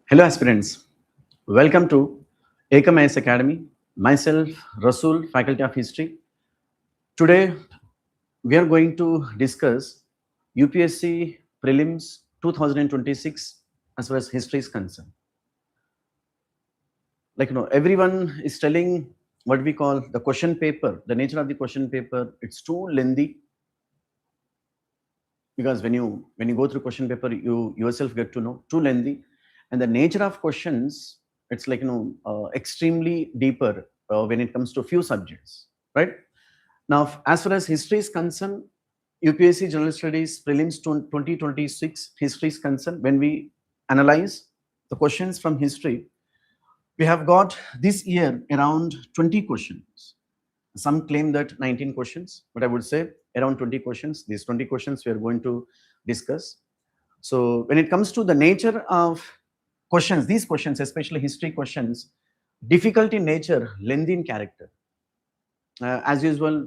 Hello aspirants, welcome to Ekam Academy. Myself, Rasul, Faculty of History. Today, we are going to discuss UPSC Prelims 2026 as far as history is concerned. Everyone is telling what we call the question paper, the nature of the question paper, it's too lengthy because when you go through question paper, you yourself get to know too lengthy, and the nature of questions, it's extremely deeper when it comes to few subjects, right? Now, as far as history is concerned, UPSC General Studies Prelims 2026 history is concerned, when we analyze the questions from history, we have got this year around 20 questions. Some claim that 19 questions, but I would say around 20 questions. These 20 questions we are going to discuss. So when it comes to the nature of questions, these questions, especially history questions, difficult in nature, lengthy in character. As usual,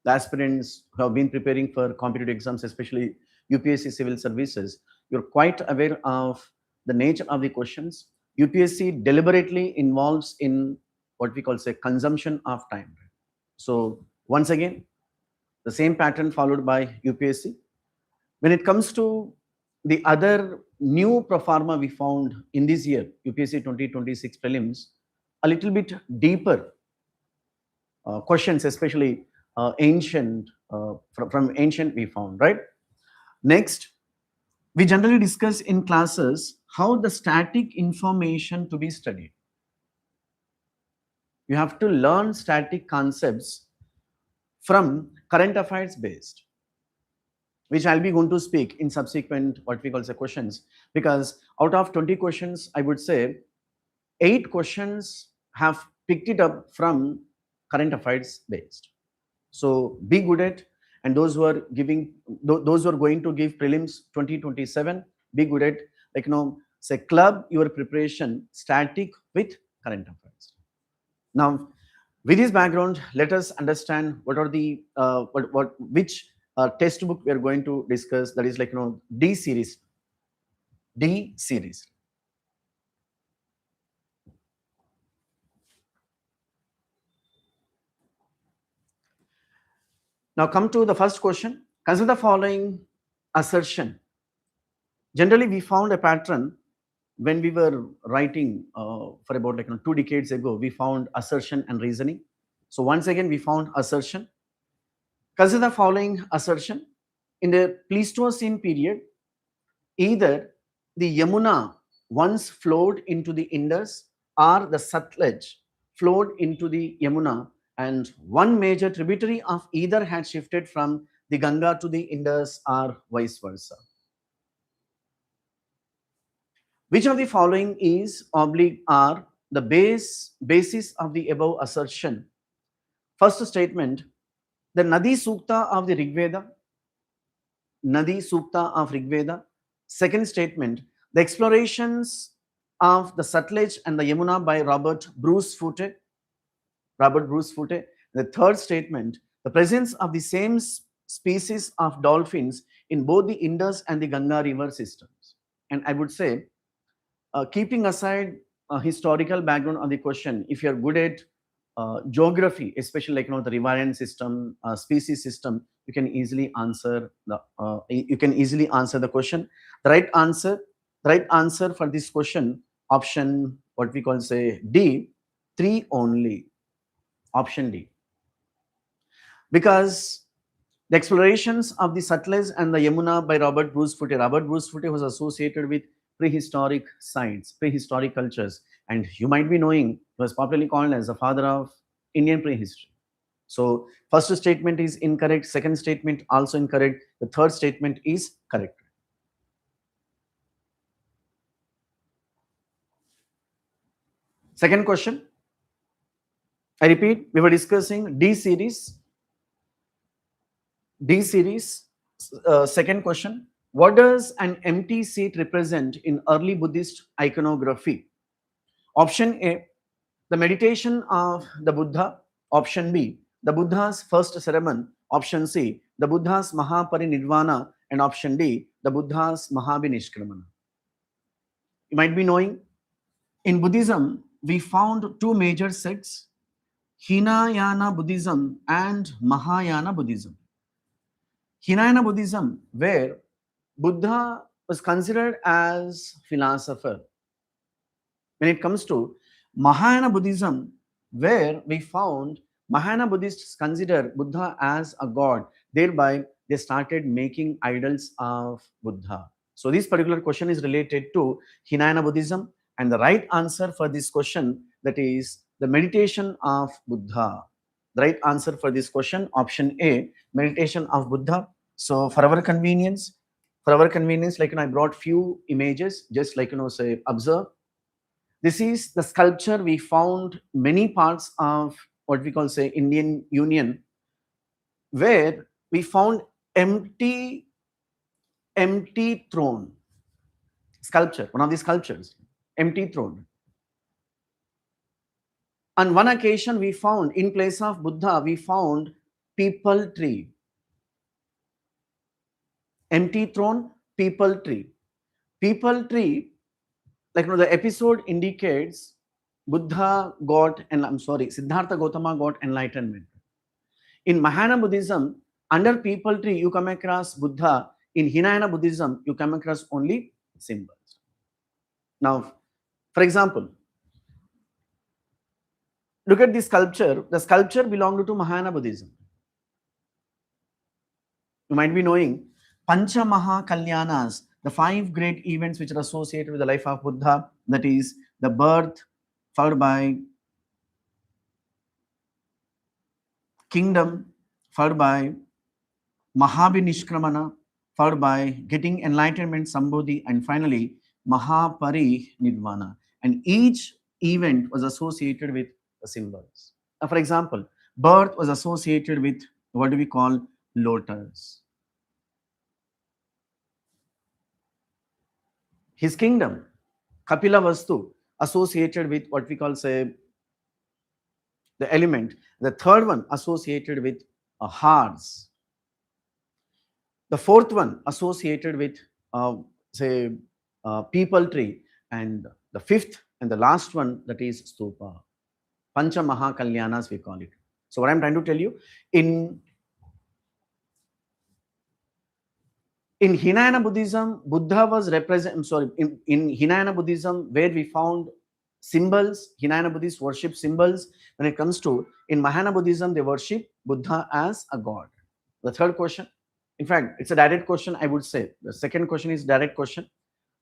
the aspirants who have been preparing for competitive exams, especially UPSC civil services, you're quite aware of the nature of the questions. UPSC deliberately involves in what we call say consumption of time. So once again, the same pattern followed by UPSC. When it comes to the other new pro forma we found in this year, UPSC 2026 prelims, a little bit deeper questions, especially ancient, from ancient we found, right? Next, we generally discuss in classes how the static information to be studied. You have to learn static concepts from current affairs based, which I'll be going to speak in subsequent what we call the questions, because out of 20 questions, I would say 8 questions have picked it up from current affairs based. So be good at, and those who are giving, those who are going to give prelims 2027, be good at, say club your preparation static with current affairs. Now, with this background, let us understand what are the which textbook we are going to discuss. That is D series. D series. Now come to the first question. Consider the following assertion. Generally, we found a pattern when we were writing for about 2 decades ago. We found assertion and reasoning. So once again, we found assertion. Consider the following assertion. In the Pleistocene period, either the Yamuna once flowed into the Indus or the Satluj flowed into the Yamuna, and one major tributary of either had shifted from the Ganga to the Indus or vice versa. Which of the following is oblique are the basis of the above assertion? First statement, the Nadi Sukta of the Rigveda. Nadi Sukta of Rigveda. Second statement, the explorations of the Satluj and the Yamuna by Robert Bruce Foote. The third statement, the presence of the same species of dolphins in both the Indus and the Ganga river systems. And I would say, keeping aside a historical background on the question, if you're good at geography, especially the riverian system, species system, you can easily answer the question. The right answer for this question, option what we call say D, 3 only. Option D. Because the explorations of the Satluj and the Yamuna by Robert Bruce Foote. Robert Bruce Foote was associated with prehistoric science, prehistoric cultures, and you might be knowing he was popularly called as the father of Indian prehistory. So first statement is incorrect, second statement also incorrect, the third statement is correct. Second question, I repeat, we were discussing D series. Second question, what does an empty seat represent in early Buddhist iconography? Option A, the meditation of the Buddha. Option B, the Buddha's first sermon. Option C, the Buddha's Mahaparinirvana. And option D, the Buddha's Mahabhinishkramana. You might be knowing In Buddhism, we found two major sects, Hinayana Buddhism and Mahayana Buddhism. Hinayana Buddhism, where Buddha was considered as philosopher. When it comes to Mahayana Buddhism, where we found Mahayana Buddhists consider Buddha as a god, thereby they started making idols of Buddha. So this particular question is related to Hinayana Buddhism, and the right answer for this question, that is the meditation of Buddha. The right answer for this question, option A, meditation of Buddha. So for our convenience, like I brought few images, just like say observe. This is the sculpture we found many parts of what we call say Indian Union, where we found empty throne sculpture, one of the sculptures, empty throne. On one occasion, we found in place of Buddha, we found people tree, empty throne, people tree. People tree, like the episode indicates Buddha got, and I'm sorry, Siddhartha Gautama got enlightenment. In Mahayana Buddhism, under people tree, you come across Buddha. In Hinayana Buddhism, you come across only symbols. Now, for example, look at this sculpture. The sculpture belonged to Mahayana Buddhism. You might be knowing Pancha Maha Kalyanas, the 5 great events which are associated with the life of Buddha, that is the birth, followed by kingdom, followed by Mahabhinishkramana, followed by getting enlightenment, Sambodhi, and finally Mahapari-nirvana. And each event was associated with the symbols. Now, for example, birth was associated with what do we call lotus. His kingdom, Kapila Vastu, associated with what we call say the element. The third one associated with a hearts. The fourth one associated with say people tree, and the fifth and the last one, that is stupa. Pancha Maha Kalyanas we call it. So what I'm trying to tell you, in Hinayana Buddhism, Buddha was in Hinayana Buddhism, where we found symbols, Hinayana Buddhists worship symbols. When it comes to in Mahayana Buddhism, they worship Buddha as a god. The third question, in fact, it's a direct question, I would say. The second question is direct question.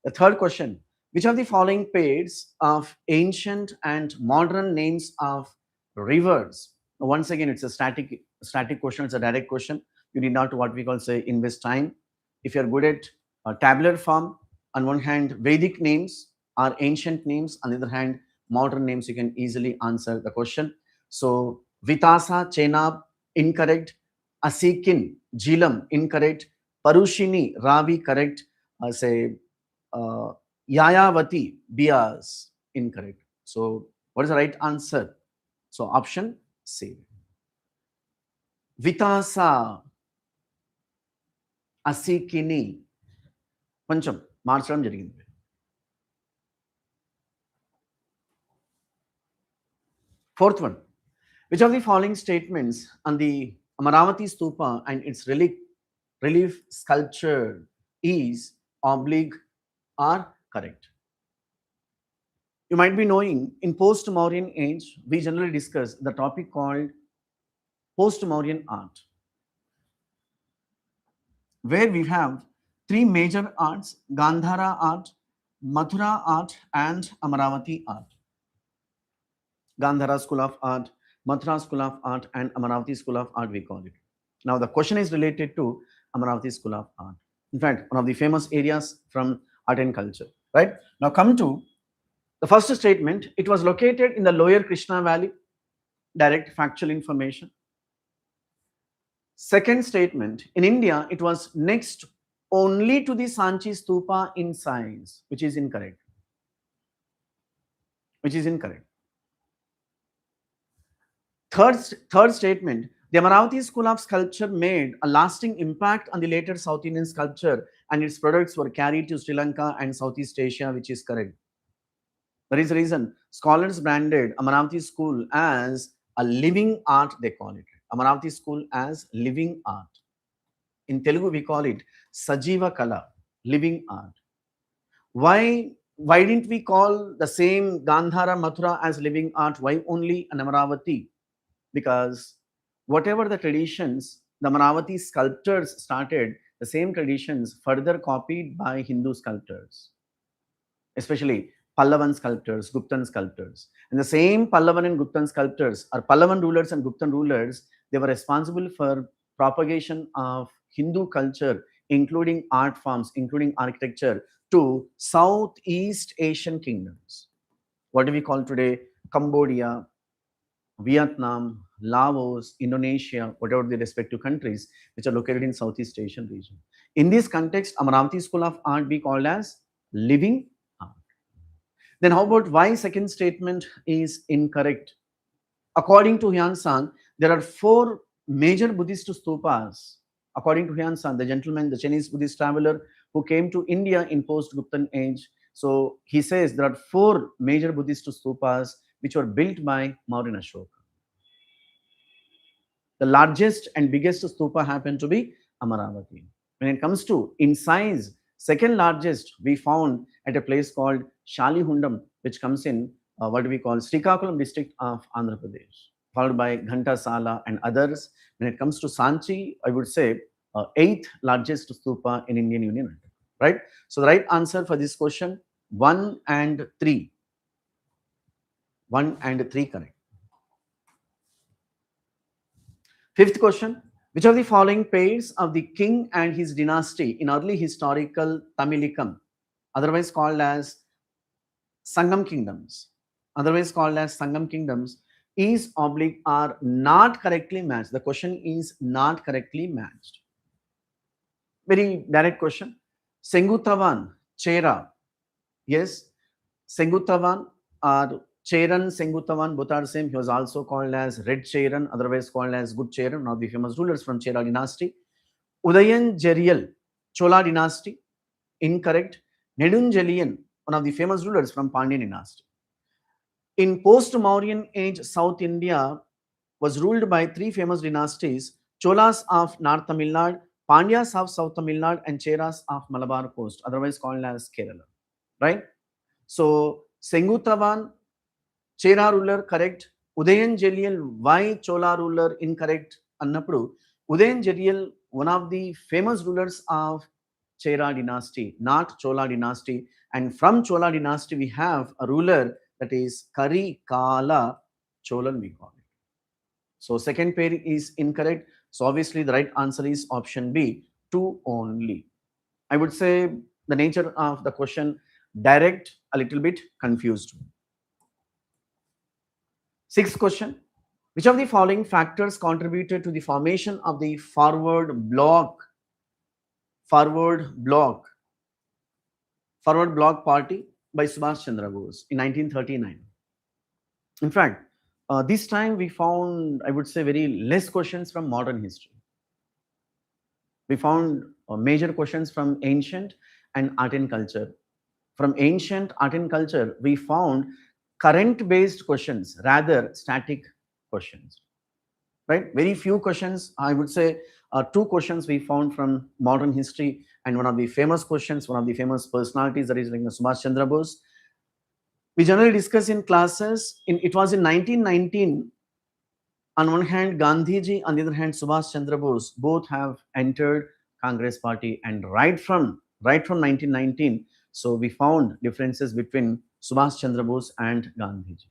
The third question, which of the following pairs of ancient and modern names of rivers? Once again, it's a static question, it's a direct question. You need not what we call say invest time. If you're good at tabular form, on one hand, Vedic names are ancient names, on the other hand, modern names, you can easily answer the question. So, Vitasa, Chenab, incorrect. Asikin, Jilam, incorrect. Parushini, Ravi, correct. Say, Yayavati, Bias, incorrect. So, what is the right answer? So, option C. Vitasa, Asikini, కొంచెం మార్చడం జరిగింది. Fourth one, which of the following statements on the Amaravati stupa and its relief sculpture is oblique or correct? You might be knowing in post-Mauryan age, we generally discuss the topic called post-Mauryan art, where we have 3 major arts: Gandhara art, Mathura art, and Amaravati art. Gandhara school of art, Mathura school of art, and Amaravati school of art, we call it. Now, the question is related to Amaravati school of art. In fact, one of the famous areas from art and culture, right? Now, come to the first statement. It was located in the lower Krishna Valley. Direct factual information. Second statement, in India, it was next only to the Sanchi Stupa in size, which is incorrect. Which is incorrect. Third statement, the Amaravati school of sculpture made a lasting impact on the later South Indian sculpture, and its products were carried to Sri Lanka and Southeast Asia, which is correct. There is a reason scholars branded Amaravati school as a living art, they call it. Amaravati school as living art. In Telugu, we call it Sajiva Kala, living art. Why didn't we call the same Gandhara Mathura as living art? Why only an Amaravati? Because whatever the traditions the Amaravati sculptors started, the same traditions further copied by Hindu sculptors, especially Pallavan sculptors, Guptan sculptors. And the same Pallavan and Guptan sculptors, or Pallavan rulers and Guptan rulers, they were responsible for propagation of Hindu culture, including art forms, including architecture, to Southeast Asian kingdoms. What do we call today? Cambodia, Vietnam, Laos, Indonesia, whatever the respective countries which are located in Southeast Asian region. In this context, Amaravati School of Art be called as living art. Then how about why second statement is incorrect? According to Huyan San, there are 4 major Buddhist stupas. According to Huyan San, the gentleman, the Chinese Buddhist traveler who came to India in post-Guptan age. So he says there are 4 major Buddhist stupas which were built by Mauryan Ashok. The largest and biggest stupa happened to be Amaravati. When it comes to in size, second largest we found at a place called Shalihundam, which comes in what we call Srikakulam district of Andhra Pradesh, followed by Ghantasala and others. When it comes to Sanchi, I would say 8th largest stupa in Indian Union, right? So the right answer for this question, 1 and 3. 1 and 3 correct. Fifth question, which of the following pairs of the king and his dynasty in early historical Tamilikam, otherwise called as Sangam kingdoms, is oblique are not correctly matched? The question is not correctly matched. Very direct question. Sengutavan, Chera, yes, Sengutavan or Cheran, Sengutavan, both are same. He was also called as Red Cheran, otherwise called as Good Cheran, one of the famous rulers from Chera dynasty. Udayan Jerial, Chola dynasty, incorrect. Nedunjelian, one of the famous rulers from Pandyan dynasty. In post-Mauryan age, South India was ruled by 3 famous dynasties, Cholas of North Tamil Nadu, Pandyas of South Tamil Nadu, and Cheras of Malabar coast, otherwise called as Kerala, right? So, Sengutavan, Chera ruler correct, Udayan Jelial, why Chola ruler incorrect? Annapuru, Udayan Jelial, one of the famous rulers of Chera dynasty, not Chola dynasty. And from Chola dynasty, we have a ruler that is Kari Kala Cholan, we call it. So second pair is incorrect. So obviously the right answer is option B, 2 only. I would say the nature of the question, direct, a little bit confused. Sixth question, which of the following factors contributed to the formation of the forward bloc party by Subhash Chandra Bose in 1939? In fact, this time we found, I would say, very less questions from modern history. We found major questions from ancient and art and culture. From ancient art and culture, we found current-based questions, rather static questions, right? Very few questions, I would say 2 questions we found from modern history, and one of the famous questions, one of the famous personalities, that is like Subhash Chandra Bose. We generally discuss in classes, it was in 1919, on one hand Gandhiji, on the other hand Subhash Chandra Bose, both have entered Congress party, and right from 1919, so we found differences between Subhash Chandra Bose and Gandhiji.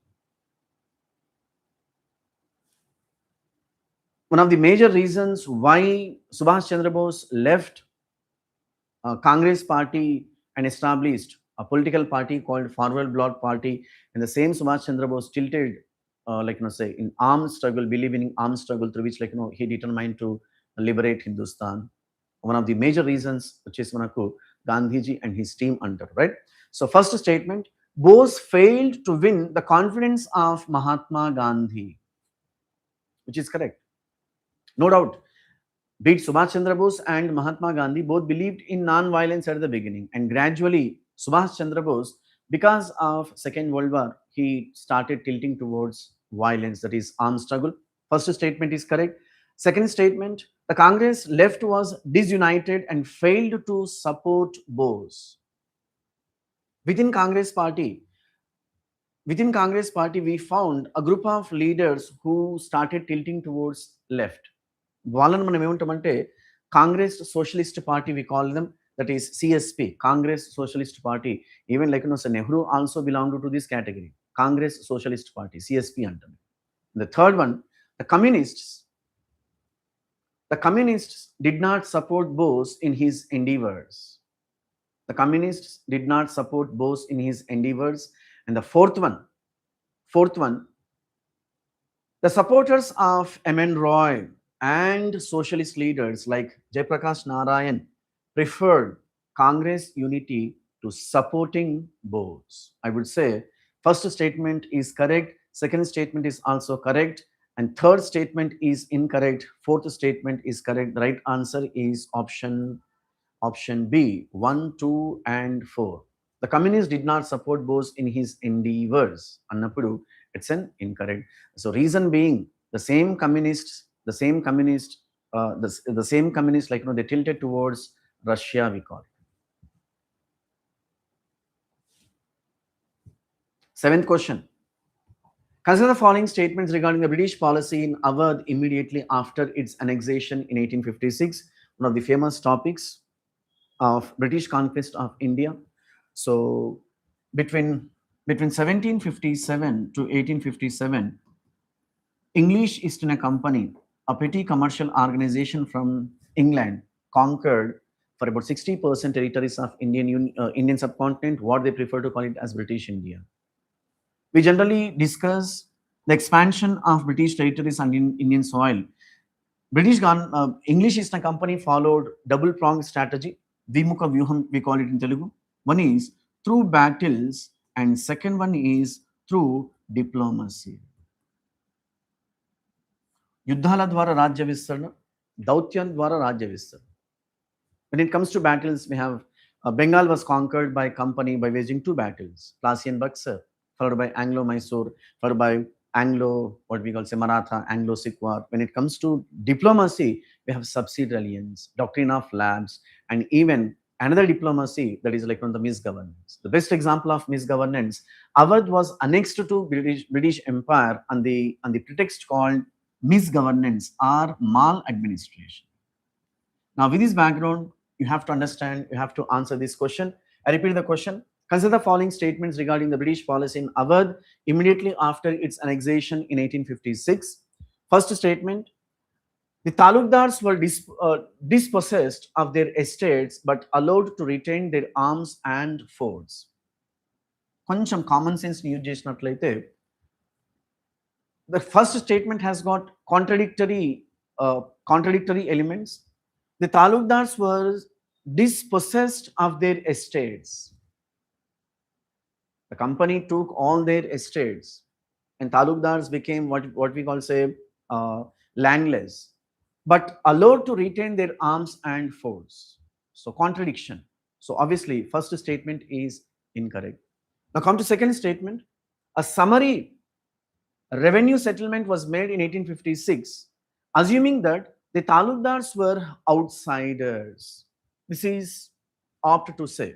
One of the major reasons why Subhash Chandra Bose left Congress party and established a political party called Forward Bloc Party, and the same Subhash Chandra Bose tilted, say, in armed struggle, believing in armed struggle, through which, he determined to liberate Hindustan. One of the major reasons, which is Gandhiji and his team under, right? So first statement, Bose failed to win the confidence of Mahatma Gandhi, which is correct. No doubt, be it Subhash Chandra Bose and Mahatma Gandhi both believed in non-violence at the beginning, and gradually Subhash Chandra Bose Because of Second World War, he started tilting towards violence, that is armed struggle. First statement is correct. Second statement, the Congress left was disunited and failed to support Bose. Within Congress party, we found a group of leaders who started tilting towards left. వాళ్ళని మనం ఏమంటామంటే Congress Socialist Party we call them, that is CSP, Congress Socialist Party. Even like no Nehru also belong to this category, Congress Socialist Party, CSP అంటాం. The third one, the communists did not support Bose in his endeavors. The communists did not support Bose in his endeavors. And the fourth one, the supporters of M.N. Roy and socialist leaders like Jayaprakash Narayan preferred Congress unity to supporting Bose. I would say first statement is correct, second statement is also correct, and third statement is incorrect, fourth statement is correct. The right answer is option B, 1, 2 and 4. The communists did not support Bose in his endeavors. Annappudu, it's an incorrect. So reason being, the same communists, like they tilted towards Russia, we call it. Seventh question. Consider the following statements regarding the British policy in Awadh immediately after its annexation in 1856, one of the famous topics of British conquest of India. So between 1757 to 1857, English East India Company, a petty commercial organization from England, conquered for about 60% territories of Indian subcontinent, what they prefer to call it as British India. We generally discuss the expansion of British territories on Indian soil. English East India Company followed double-pronged strategy. Vimukha Vyuham, we call it in Telugu. One is through battles, and second one is through diplomacy. Yuddhala dwara rajya vistarna, Dautyan dwara rajya vistarna. When it comes to battles, we have Bengal was conquered by company by waging two battles, Plassey and Buxar, followed by Anglo-Mysore, followed by what we call Maratha, Anglo-Sikh War. When it comes to diplomacy, we have subsidiary alliance, doctrine of labs, and even another diplomacy that is like on the misgovernance. The best example of misgovernance, Awadh was annexed to British Empire on the pretext called misgovernance or maladministration. Now, with this background, you have to understand, you have to answer this question. I repeat the question. Consider the following statements regarding the British policy in Awadh immediately after its annexation in 1856. First statement, the talukdars were dispossessed of their estates but allowed to retain their arms and forts. Koncham common sense use chesinattlaithe, the first statement has got contradictory elements. The talukdars were dispossessed of their estates. The company took all their estates, and talukdars became what we call landless, but allowed to retain their arms and forts. So contradiction. So obviously, first statement is incorrect. Now come to second statement. A summary revenue settlement was made in 1856, assuming that the talukdars were outsiders. This is opt to say.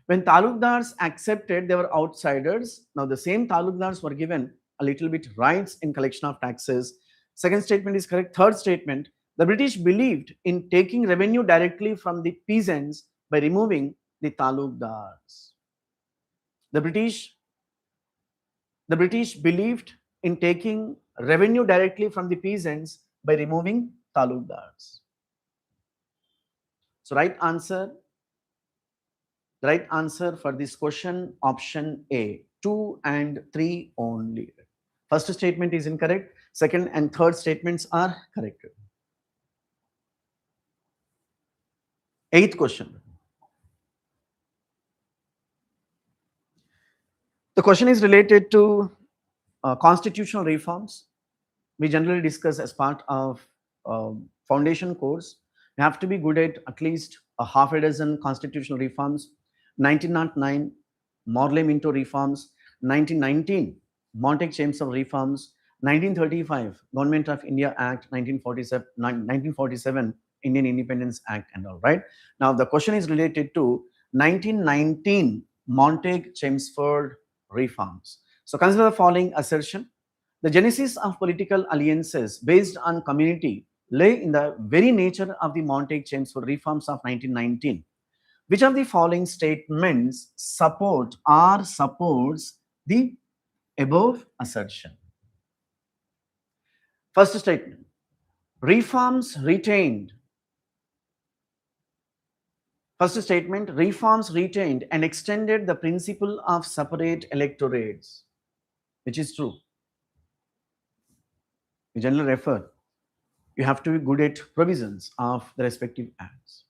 When talukdars accepted they were outsiders, now the same talukdars were given a little bit rights in collection of taxes. Second statement is correct. Third statement, the British believed in taking revenue directly from the peasants by removing the talukdars. The British believed in taking revenue directly from the peasants by removing talukdars. So the right answer for this question, option A, 2 and 3 only. First statement is incorrect. Second and third statements are correct. Eighth question. The question is related to constitutional reforms. We generally discuss as part of foundation course. You have to be good at least a half a dozen constitutional reforms. 1909, Morley-Minto reforms, 1919, Montague-Chelmsford reforms, 1935, Government of India Act, 1947, Indian Independence Act and all, right? Now, the question is related to 1919 Montague-Chelmsford reforms. So, consider the following assertion. The genesis of political alliances based on community lay in the very nature of the Montague-Chelmsford reforms of 1919. Which of the following statements support or supports the above assertion? First statement, reforms retained. First statement, reforms retained and extended the principle of separate electorates, which is true. We generally refer, you have to be good at provisions of the respective acts,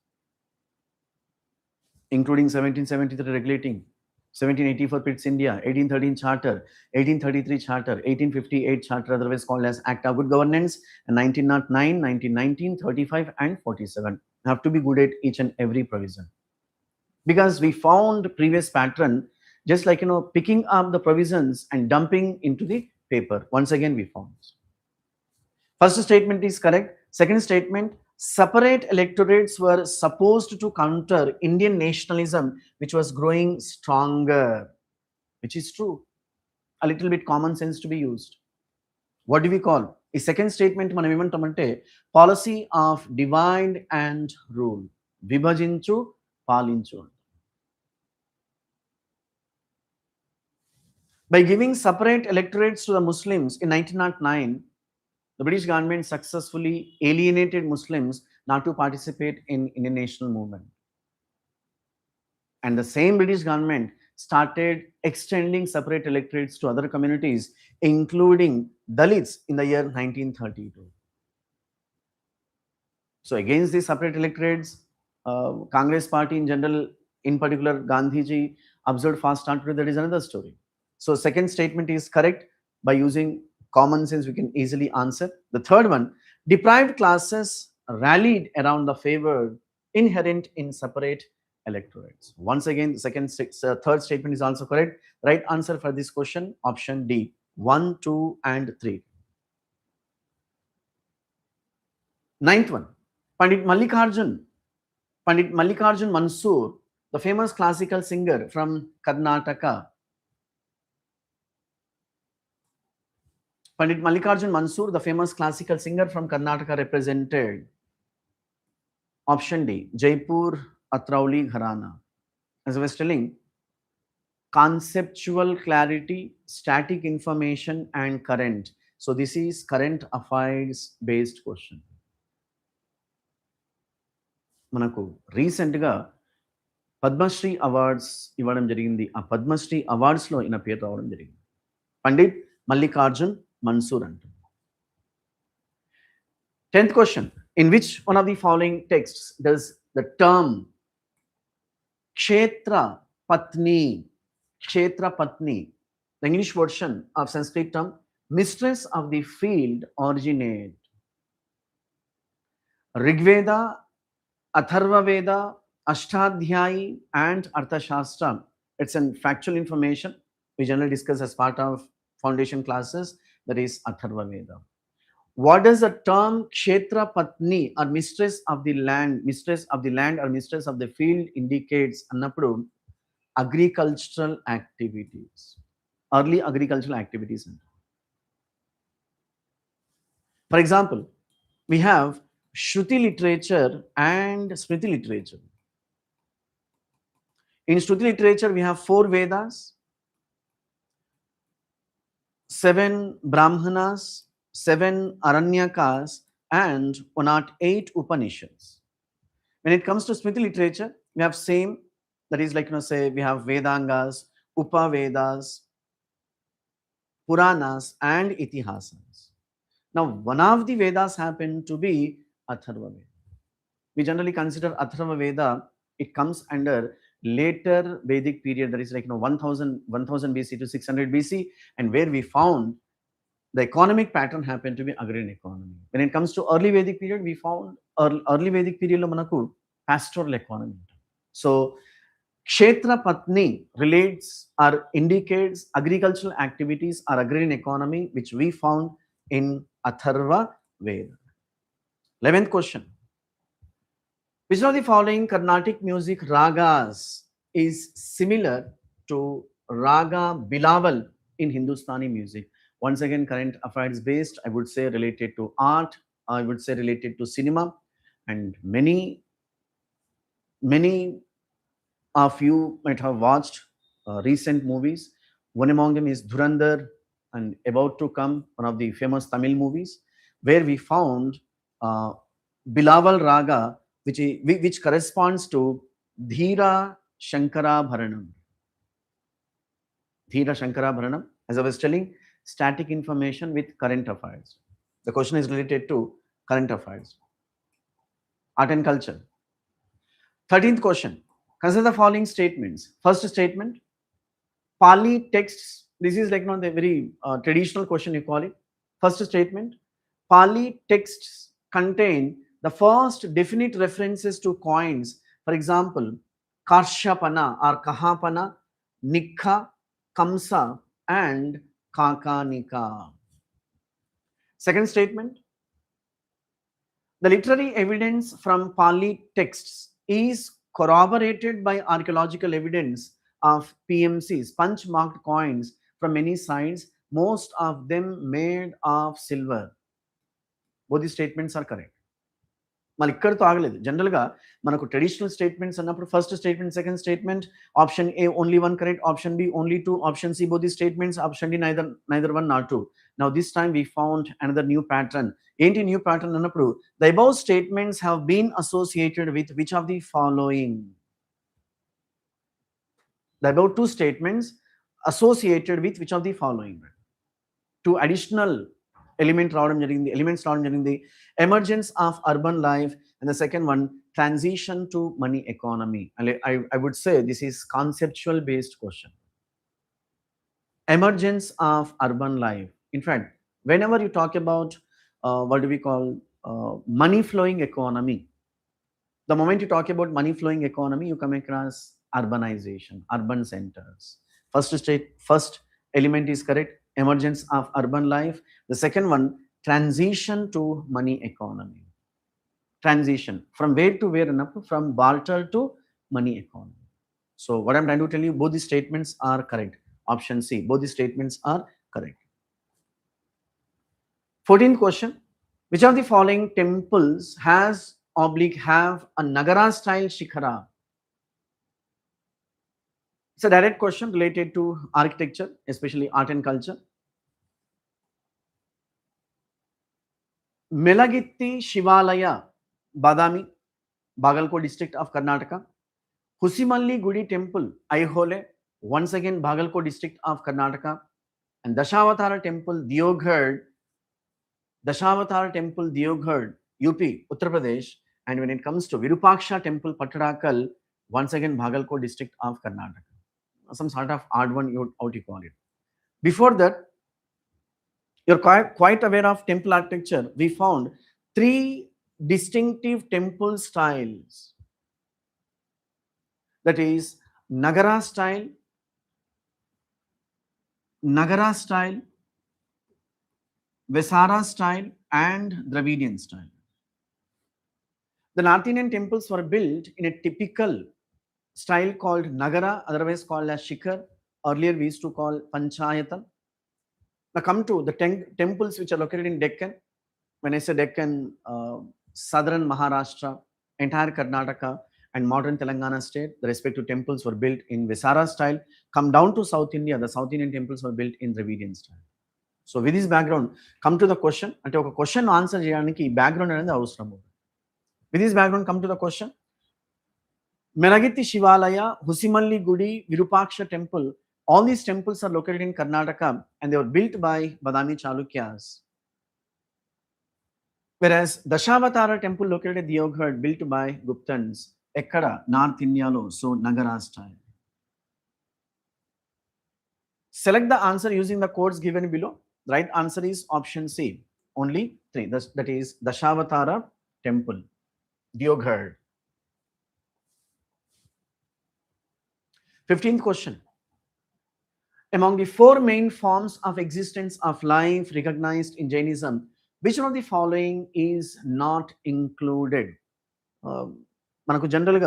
including 1773 regulating, 1784 Pitt's India, 1813 Charter, 1833 Charter, 1858 Charter, otherwise called as Act of Good Governance, and 1909, 1919, 35 and 47. You have to be good at each and every provision. Because we found previous pattern, just like, picking up the provisions and dumping into the paper. Once again, we found. First statement is correct. Second statement, separate electorates were supposed to counter Indian nationalism, which was growing stronger, which is true. A little bit common sense to be used. What do we call? A second statement, మనం ఏమంటామంటే policy of divide and rule. విభజించు, పాలించు. By giving separate electorates to the Muslims in 1909, the British government successfully alienated Muslims not to participate in Indian national movement. And the same British government started extending separate electorates to other communities, including Dalits in the year 1932. So against these separate electorates, Congress party in general, in particular Gandhiji, observed fast start. That is another story. So second statement is correct. By using common sense, we can easily answer. The third one, deprived classes rallied around the favored inherent in separate electorates. Once again, the third statement is also correct. Right answer for this question, option D, 1, 2 and 3. Ninth one, Pandit Mallikarjun Mansoor, the famous classical singer from Karnataka. Pandit Mallikarjun Mansoor, the famous classical singer from Karnataka, represented option D, Jaipur Atrauli Gharana. As I was telling, conceptual clarity, static information and current. So this is current affairs based question. మనకు రీసెంట్గా Padmashri awards ఇవ్వడం జరిగింది. ఆ పద్మశ్రీ అవార్డ్స్లో ఈయన పేరు రావడం జరిగింది, పండిట్ మల్లికార్జున్ మన్సూర్ అంటారు. 10th question, in which one of the following texts does the term kshetra patni, the English version of Sanskrit term mistress of the field, originate? Rigveda, Atharva Veda, Ashtadhyayi and Arthashastra. It's an factual information we generally discuss as part of foundation classes, that is Atharva Veda. What does the term Kshetra Patni or mistress of the land or mistress of the field indicates? Annappudu agricultural activities, early agricultural activities. For example, we have Shruti literature and Smriti literature. In Shruti literature, we have 4 Vedas, 7 Brahmanas, 7 Aranyakas, and 108 Upanishads. When it comes to Smriti literature, we have same, that is like, say, we have Vedangas, Upavedas, Puranas, and Itihasas. Now, one of the Vedas happen to be Atharva Veda. We generally consider Atharva Veda, it comes under later Vedic period, that is like 1000 BC to 600 BC, and where we found the economic pattern happened to be agrarian economy. When it comes to early Vedic period, we found early Vedic period lo manaku pastoral economy. So Kshetra Patni relates or indicates agricultural activities or agrarian economy, which we found in Atharva Veda. 11th question. Which of the following Carnatic music ragas is similar to Raga Bilawal in Hindustani music? Once again, current affairs based, I would say related to art, I would say related to cinema, and many of you might have watched recent movies. One among them is Dhurandhar and about to come, one of the famous Tamil movies, where we found uh, Bilawal Raga, which corresponds to Dhira Shankara Bharanam. Dhira Shankara Bharanam, as I was telling, static information with current affairs. The question is related to current affairs. Art and culture. 13th question. Consider the following statements. First statement, Pali texts, this is like not a very traditional question you call it. First statement, Pali texts contain the first definite references to coins. For example, Karshapana or Kahapana, Nikha, Kamsa and Kakanika. Second statement, the literary evidence from Pali texts is corroborated by archaeological evidence of PMCs, punch marked coins from many sides, most of them made of silver. Both the statements are correct. మళ్ళీ ఇక్కడితో ఆగలేదు. జనరల్గా మనకు traditional statements అన్నప్పుడు first statement, second statement, option A only one correct, option B only two, option C both the statements, option D neither one not two. Now this time we found another new pattern. ఏంటి new pattern అన్నప్పుడు, the above statements have been associated with which of the following. The above two statements associated with which of the following? Two additional elements రావడం జరిగింది, emergence of urban life, and the second one, transition to money economy. I would say this is conceptual based question. Emergence of urban life. In fact, whenever you talk about what do we call money flowing economy, the moment you talk about money flowing economy, you come across urbanization, urban centers. First element is correct, emergence of urban life. The second one, transition to money economy. Transition from where to where? From barter to money economy. So what I'm trying to tell you, both the statements are correct. Option C, both the statements are correct. 14th question, which of the following temples have a Nagara style shikhara? It's a direct question related to architecture, especially art and culture. Melagitti Shivalaya, Badami, Bagalkot district of Karnataka. Husimalli Gudi temple, Aihole, once again Bagalkot district of Karnataka. And Dashavatara temple, Diyoghad, UP, Uttar Pradesh. And when it comes to Virupaksha temple, Patadakal, once again Bagalkot district of Karnataka. Some sort of odd one, you call it. Before that, you're quite aware of temple architecture. We found 3 distinctive temple styles. That is Nagara style, Vesara style, and Dravidian style. The North Indian temples were built in a typical style called Nagara, otherwise called as Shikhar. Earlier we used to call Panchayatan. Now come to the temples which are located in Deccan. When I say Deccan, southern Maharashtra, entire Karnataka and modern Telangana state, the respective temples were built in Vesara style. Come down to South India, the South Indian temples were built in Dravidian style. So with this background, come to the question. Ante oka question answer cheyadaniki background anedi avasaramu. With this background, come to the question. Melagitti Shivalaya, Husimalli Gudi, Virupaksha temple, all these temples are located in Karnataka and they were built by Badami Chalukyas. Whereas Dashavatara temple located at Diyoghad, built by Guptans, Ekkada, North India lo, so Nagara style. Select the answer using the codes given below. The right answer is option C, only 3. That is Dashavatara temple, Diyoghad. 15th question. Among the four main forms of existence of life recognized in Jainism, which one of the following is not included? Manaku generally,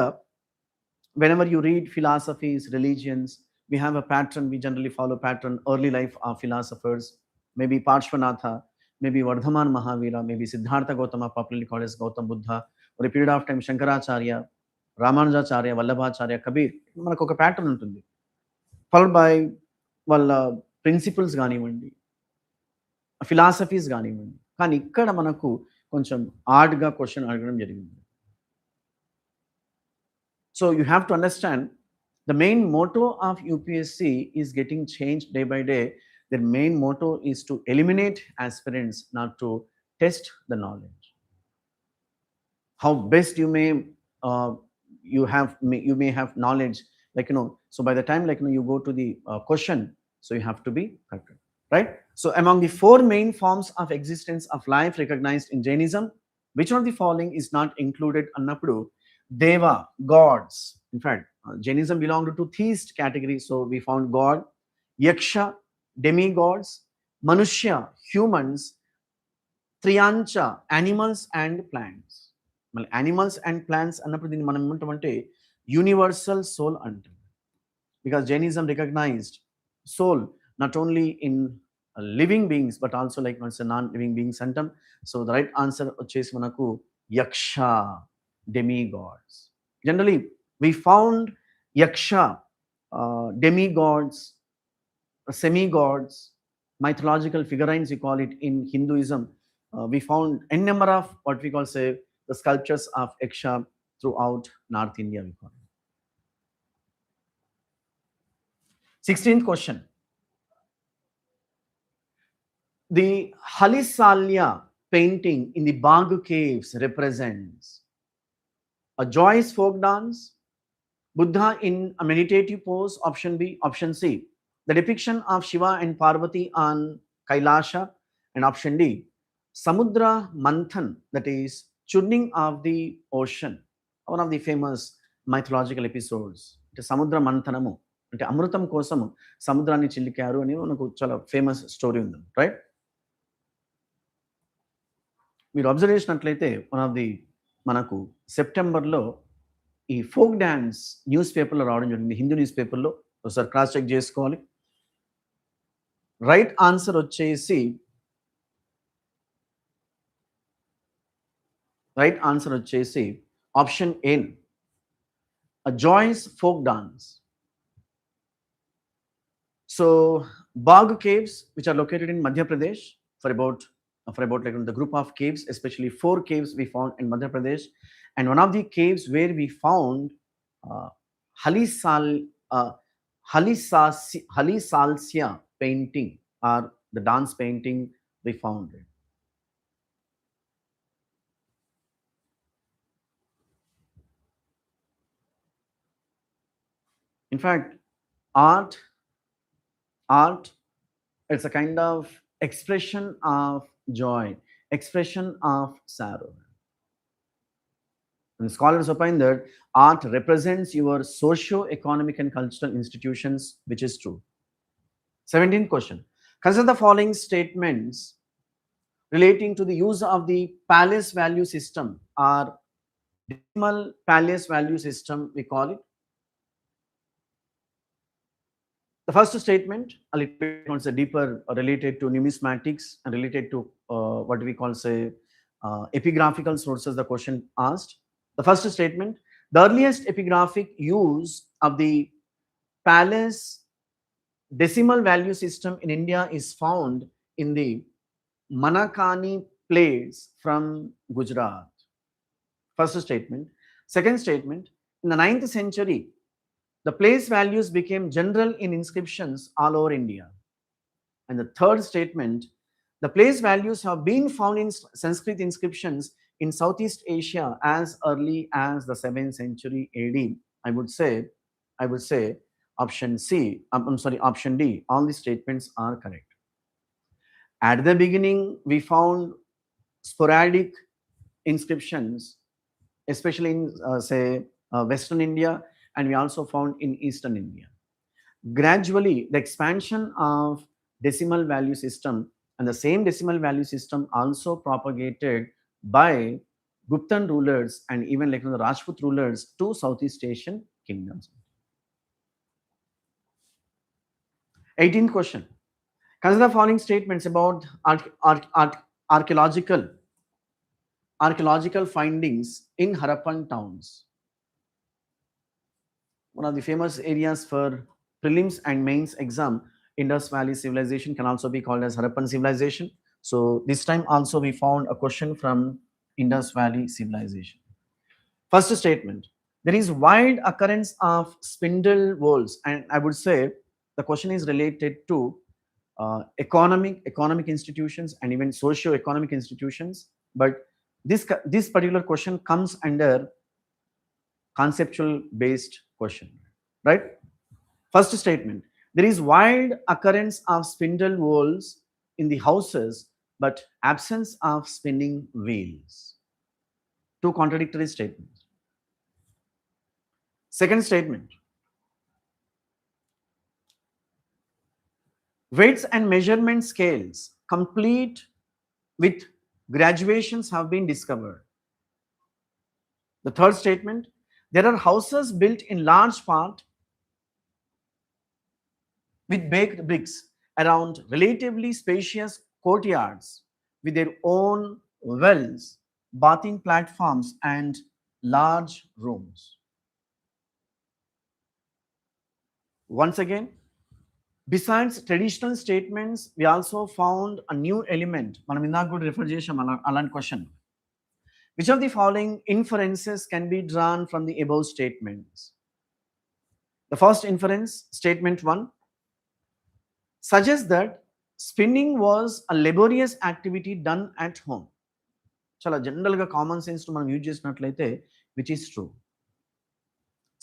whenever you read philosophies, religions, we have a pattern. We generally follow pattern. Early life of philosophers, maybe Parshvanatha, maybe Vardhaman Mahavira, maybe Siddhartha Gautama, popularly called as Gautam Buddha, or a period of time Shankaracharya, Ramanujacharya, Vallabhacharya, Kabir. Manaku oka pattern untundi. Followed by వాళ్ళ principles కానివ్వండి, philosophies కానివ్వండి. కానీ ఇక్కడ మనకు కొంచెం హార్డ్గా question అడగడం జరిగింది. So you have to understand the main motto of UPSC is getting change day by day. Their main motto is to eliminate aspirants, not to test the knowledge. How best you may you may have knowledge, like so by the time you go to the question, so you have to be correct, right? So among the four main forms of existence of life recognized in Jainism, which one of the following is not included annappudu? Deva, gods. In fact, Jainism belonged to theist category, so we found god, yaksha, demigods, manushya, humans, triyancha, animals and plants. Animals and plants అన్నప్పుడు దీన్ని మనం ఏమంటామంటే universal soul అంటాం. Because Jainism recognised soul not only in living beings but also like non living beings అంటాం. So the right answer వచ్చేసి మనకు yaksha, demigods. Generally we found yaksha, demigods, semi-gods, mythological figurines, we call it in Hinduism. We found n number of what we call, say, the sculptures of Yaksha throughout North India, we call it. 16th question. The Halisalya painting in the Bagh Caves represents a joyous folk dance, Buddha in a meditative pose, option B. Option C, the depiction of Shiva and Parvati on Kailasha, and option D, Samudra Manthan, that is churning of the ocean, one of the famous mythological episodes. అంటే సముద్ర మంథనము అంటే అమృతం కోసం సముద్రాన్ని చిల్లికారు అని మనకు చాలా famous story ఉంది, right? మీరు అబ్జర్వ్ చేసినట్లయితే వన్ ఆఫ్ ది మనకు సెప్టెంబర్లో ఈ ఫోక్ డ్యాన్స్ న్యూస్ పేపర్లో రావడం జరిగింది, హిందూ న్యూస్ పేపర్లో. ఒకసారి క్రాస్ చెక్ చేసుకోవాలి. రైట్ ఆన్సర్ వచ్చేసి option A, a joyous folk dance. So Bagh Caves, which are located in Madhya Pradesh, for about like the group of caves, especially 4 caves we found in Madhya Pradesh, and one of the caves where we found Halisalsya painting, or the dance painting, we found it. In fact, art, it's a kind of expression of joy, expression of sorrow. And scholars opine that art represents your socio-economic and cultural institutions, which is true. 17th question. Consider the following statements relating to the use of the palace value system, or decimal palace value system, we call it. The first statement, a little bit deeper, related to numismatics and related to what we call, say, epigraphical sources, the question asked. The first statement, the earliest epigraphic use of the palace decimal value system in India is found in the Manakani plates from Gujarat. First statement. Second statement, in the 9th century, the place values became general in inscriptions all over India. And the third statement, the place values have been found in Sanskrit inscriptions in Southeast Asia as early as the 7th century AD. I would say option C, option D. All these statements are correct. At the beginning, we found sporadic inscriptions, especially in, say, Western India, and we also found in Eastern India. Gradually, the expansion of decimal value system, and the same decimal value system also propagated by Guptan rulers and even like the Rajput rulers to Southeast Asian kingdoms. 18th question. Consider the following statements about archaeological findings in Harappan towns. One of the famous areas for prelims and mains exam, Indus Valley civilization can also be called as Harappan civilization. So this time also we found a question from Indus Valley civilization. First statement, there is wide occurrence of spindle whorls, and I would say the question is related to economic institutions and even socio-economic institutions, but this particular question comes under conceptual based question, right? First statement, there is wide occurrence of spindle whorls in the houses but absence of spinning wheels. Two contradictory statements. Second statement, weights and measurement scales complete with graduations have been discovered. The third statement, there are houses built in large part with baked bricks around relatively spacious courtyards with their own wells, bathing platforms, and large rooms. Once again, besides traditional statements, we also found a new element. మనం ఇందాక కూడా refer చేశాం అలాంటి question. Which of the following inferences can be drawn from the above statements? The first inference, statement 1, suggests that spinning was a laborious activity done at home. Chala general ga common sense to మనం use చేసినట్లయితే, which is true.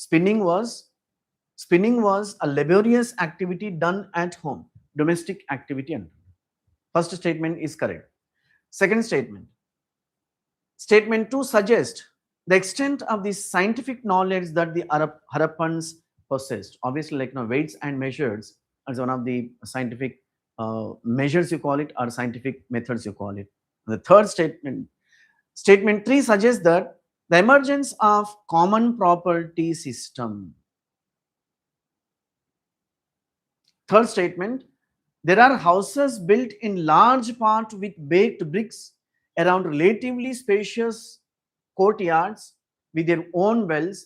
Spinning was a laborious activity done at home, domestic activity. First statement is correct. Second statement, statement 2 suggests the extent of the scientific knowledge that the Harappans possessed. Obviously, like weights and measures as one of the scientific measures you call it, or scientific methods you call it. The third statement, statement 3 suggests that the emergence of common property system. Third statement, there are houses built in large part with baked bricks around relatively spacious courtyards with their own wells,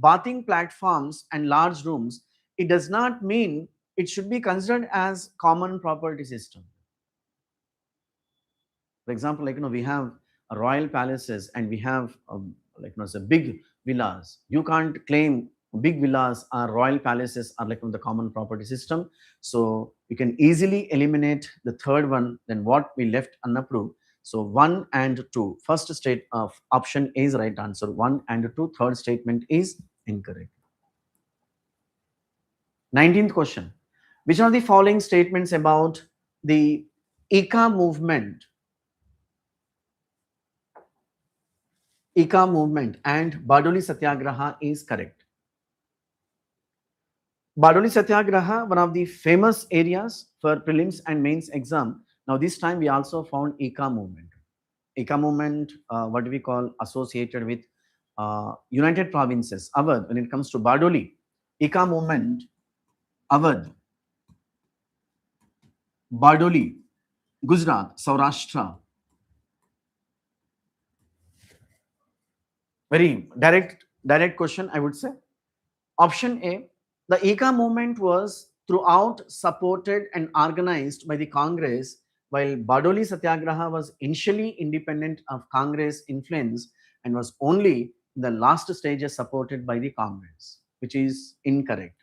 bathing platforms, and large rooms. It does not mean it should be considered as common property system. For example, like we have royal palaces and we have big villas. You can't claim big villas or royal palaces are like the common property system. So you can easily eliminate the third one than what we left unapproved. So 1 and 2, first state of option A is right answer. 1 and 2, third statement is incorrect. 19th question, which are the following statements about the Ekam movement and Bardoli Satyagraha is correct? Bardoli Satyagraha, one of the famous areas for prelims and mains exam. Now this time we also found Ekam movement. Ekam movement, what do we call, associated with United Provinces, Awadh. When it comes to Bardoli, Ekam movement, Awadh, Bardoli, Gujarat, Saurashtra. Very direct question, I would say. Option A, the Ekam movement was throughout supported and organized by the Congress, while Bardoli Satyagraha was initially independent of Congress influence and was only in the last stages supported by the Congress, which is incorrect.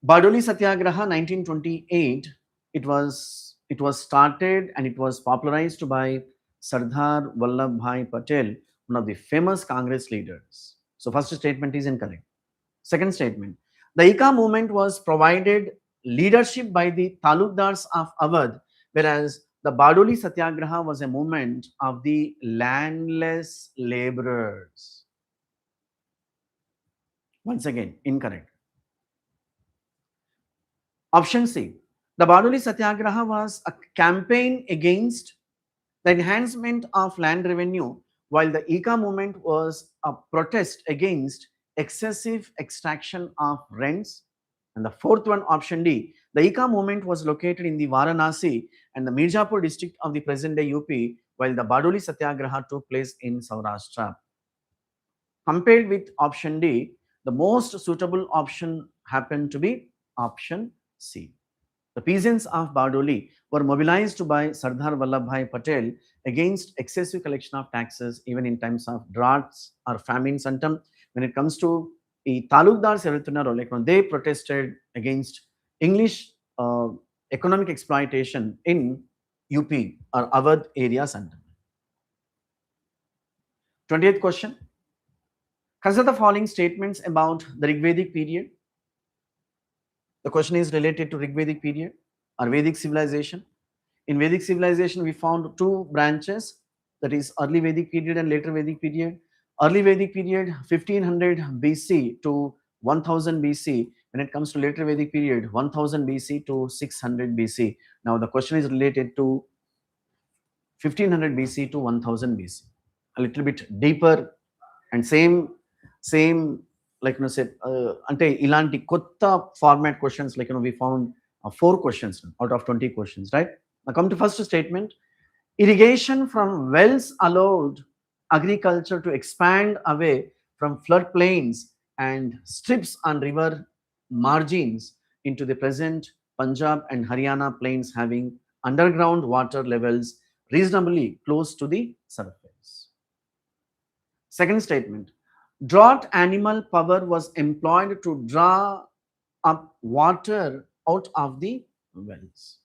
Bardoli Satyagraha 1928, it was started and it was popularized by Sardar Vallabhbhai Patel, one of the famous Congress leaders. So first statement is incorrect. Second statement, the Ekam movement was provided leadership by the Talukdars of Awadh, whereas the Bardoli Satyagraha was a movement of the landless laborers. Once again, incorrect. Option C. The Bardoli Satyagraha was a campaign against the enhancement of land revenue, while the Eka movement was a protest against excessive extraction of rents. And the fourth one, option D, the Eka movement was located in the Varanasi and the Mirzapur district of the present day UP, while the Bardoli Satyagraha took place in Saurashtra. Compared with option D, the most suitable option happened to be option C. The peasants of Bardoli were mobilized by Sardar Vallabhbhai Patel against excessive collection of taxes even in times of droughts or famines. And when it comes to the Talukdar Sevetunaro, they protested against English economic exploitation in UP or Awadh areas. 20th question. Consider the following statements about the Rigvedic period. The question is related to Rigvedic period or Vedic civilization. In Vedic civilization, we found two branches, that is early Vedic period and later Vedic period. Early Vedic period, 1500 BC to 1000 BC. When it comes to later Vedic period, 1000 BC to 600 BC. Now the question is related to 1500 BC to 1000 BC. A little bit deeper and same like say ante ilanti kotta format questions, like we found 4 questions out of 20 questions, right? Now come to first statement. Irrigation from wells allowed agriculture to expand away from floodplains and strips on river margins into the present Punjab and Haryana plains, having underground water levels reasonably close to the surface. Second statement. Drought animal power was employed to draw up water out of the wells.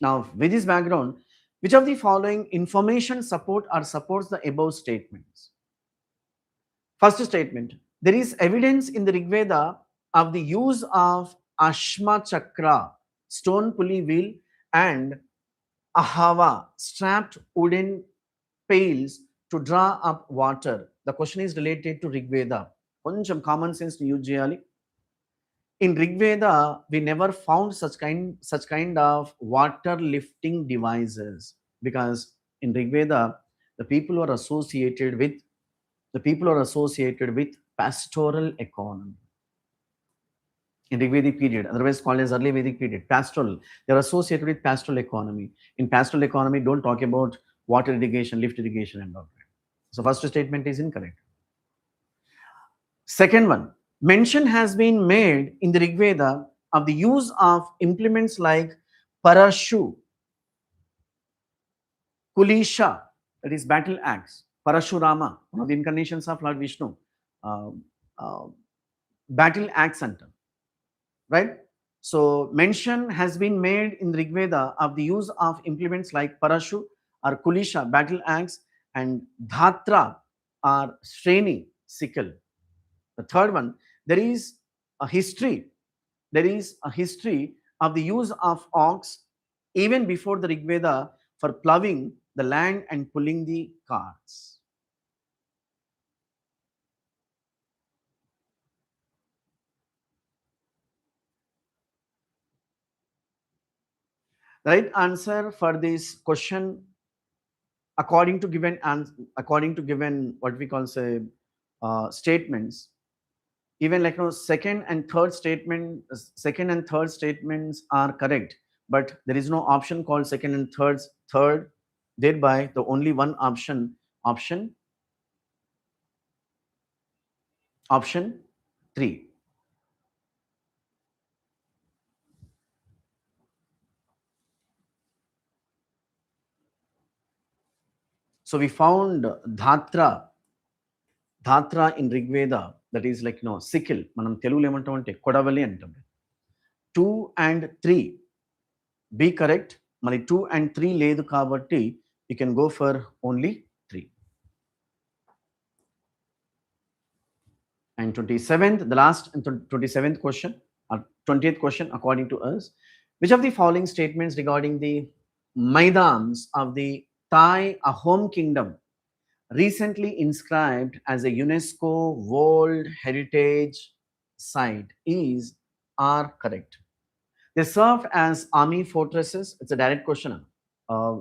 Now, with this background, which of the following information support or supports the above statements? First statement. There is evidence in the Rigveda of the use of Ashma Chakra, stone pulley wheel, and Ahava, strapped wooden pails to draw up water. The question is related to Rigveda. Koncham common sense to use cheyali. In Rigveda, we never found such kind of water lifting devices, because in Rigveda, the people are associated with pastoral economy. In Rigvedic period, otherwise called as early Vedic period, pastoral, they are associated with pastoral economy. In pastoral economy, don't talk about water irrigation, lift irrigation and all that. So first statement is incorrect. Second one, mention has been made in the Rigveda of the use of implements like parashu, kulisha, that is battle axe, Parashurama, one of the incarnations of Lord Vishnu, battle axe hunter, right? So mention has been made in the Rigveda of the use of implements like parashu or kulisha, battle axe, and dhatra or shreni, sickle. The third one, there is a history of the use of ox even before the Rigveda for ploughing the land and pulling the carts. The right answer for this question, according to given what we call say statements, even like second and third statements are correct, but there is no option called second and third, thereby the only one option 3. So we found dhatra in Rigveda, that is like sickle, manam telugulo emantam ante kodavali antam. 2 and 3 be correct. Mali 2 and 3 ledu kabatti you can go for only 3. And 27th, the last and 27th question or 20th question according to us, which of the following statements regarding the Maidams of the Thai Ahom kingdom recently inscribed as a UNESCO World Heritage Site are correct. They served as army fortresses. It's a direct question.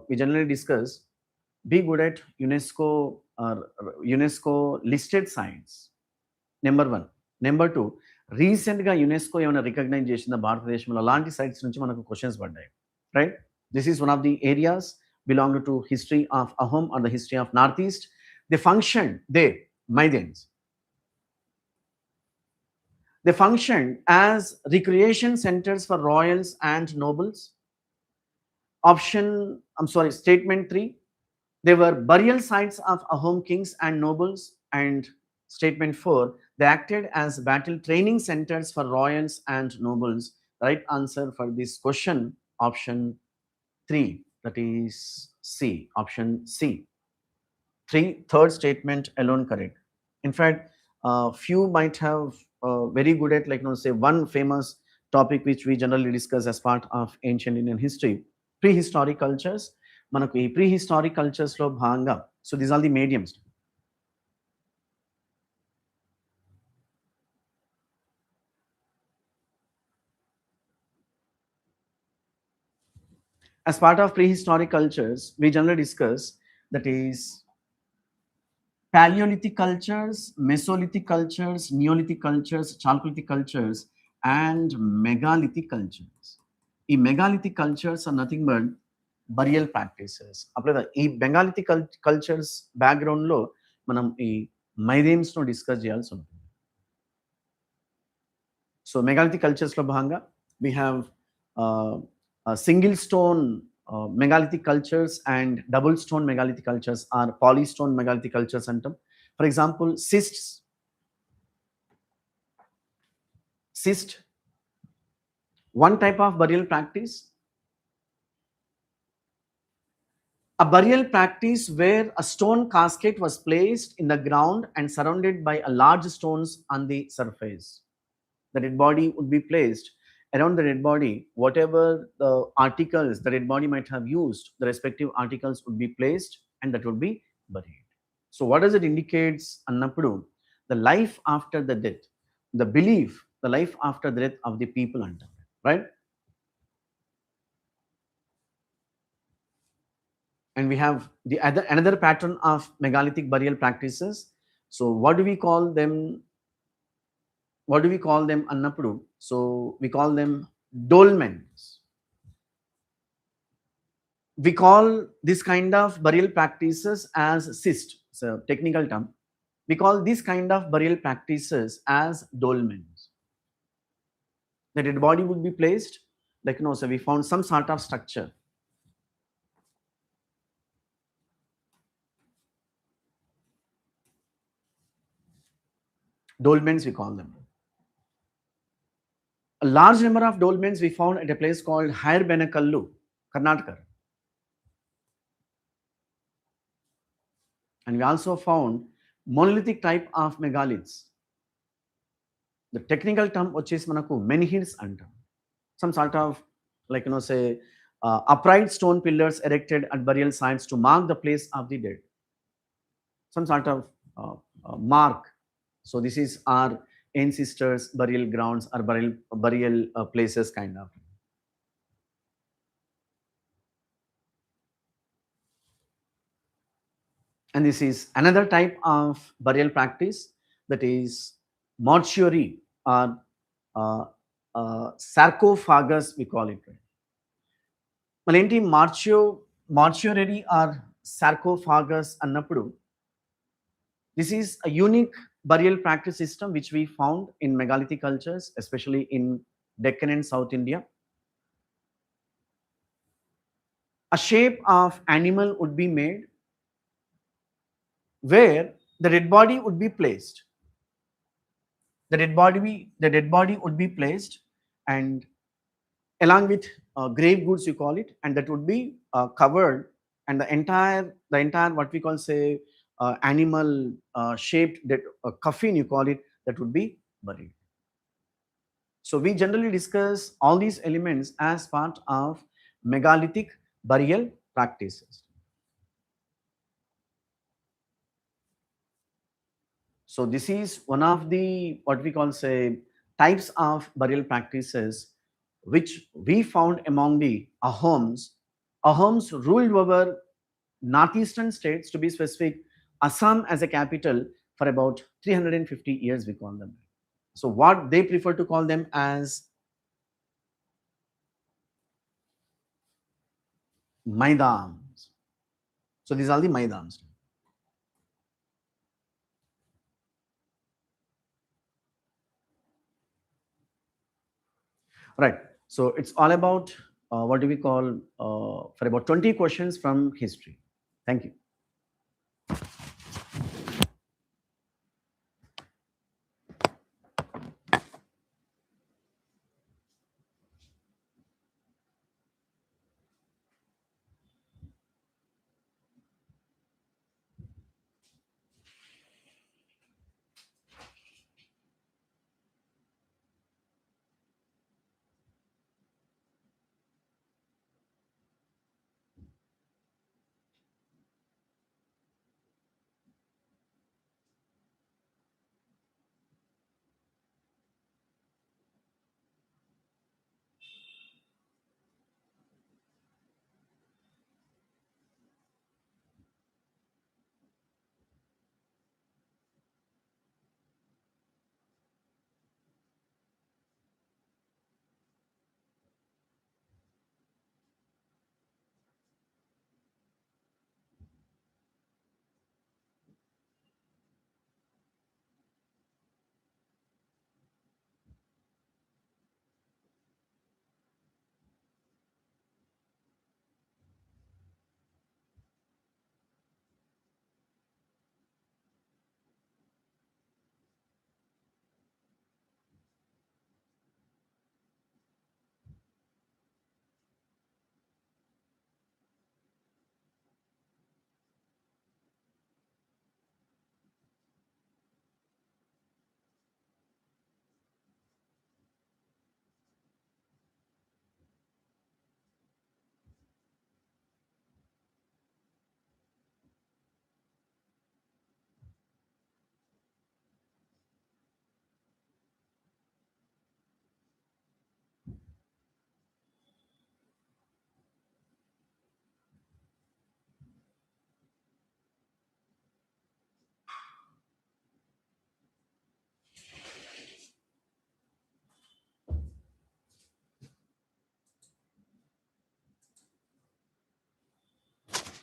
We generally discuss be good at UNESCO listed sites. Number one. Number two, రీసెంట్గా UNESCO ఏమైనా recognise చేసిన భారతదేశంలో అలాంటి sites నుంచి మనకు questions పడ్డాయి, right? This is one of the areas belong to history of Ahom or the history of Northeast. They functioned there, Maidams. They functioned as recreation centers for royals and nobles. Statement 3, they were burial sites of Ahom kings and nobles. And statement 4, they acted as battle training centers for royals and nobles. The right answer for this question, option 3, that is C, option C. Third statement alone correct. In fact, few might have very good at, like, say one famous topic which we generally discuss as part of ancient Indian history, prehistoric cultures. Manaku ee prehistoric cultures lo bhaganga, so these are the mediums. As part of prehistoric cultures, we generally discuss, that is Paleolithic cultures, Mesolithic cultures, Neolithic cultures, Chalcolithic cultures, and megalithic cultures. ఈ megalithic cultures are nothing but burial practices. అప్పుడు ఈ megalithic cultures background లో మనం ఈ మైదేమ్స్ ను discuss చేయాల్సి ఉంటుంది. So megalithic cultures లో భాగంగా we have single stone megalithic cultures and double stone megalithic cultures are polystone megalithic cultures antam. For example, cyst, one type of burial practice, a burial practice where a stone casket was placed in the ground and surrounded by a large stones on the surface. The dead body would be placed around the dead body. Whatever the articles the dead body might have used, the respective articles would be placed and that would be buried. So what does it indicates annappudu? The life after the death, the belief, the life after the death of the people under, right? And we have the another pattern of megalithic burial practices. So what do we call them annappudu? So we call them dolmens. We call this kind of burial practices as cyst. It's a technical term. We call this kind of burial practices as dolmens. The dead body would be placed, like, so we found some sort of structure. Dolmens we call them. A large number of dolmens we found at a place called Hyderabad, Karnataka. And we also found monolithic type of megaliths. The technical term వచ్చేసి మనకు menhirs అంటాం. Some sort of, like, say upright stone pillars erected at burial sites to mark the place of the dead. Some sort of mark. So this is our ancestors' burial grounds or burial places kind of. And this is another type of burial practice, that is mortuary or sarcophagus we call it. Malenti mortuary or sarcophagus annappudu, this is a unique burial practice system which we found in megalithic cultures, especially in Deccan and South India. A shape of animal would be made where the dead body would be placed. The dead body would be placed, and along with grave goods you call it, and that would be covered, and the entire what we call, say, animal shaped coffin you call it, that would be buried. So we generally discuss all these elements as part of megalithic burial practices. So this is one of the what we call say types of burial practices which we found among the Ahoms. Ahoms ruled over northeastern states, to be specific, Assam as a capital for about 350 years, we call them. So what they prefer to call them as Maidams. So these are the Maidams. Right. So it's all about what do we call for about 20 questions from history. Thank you.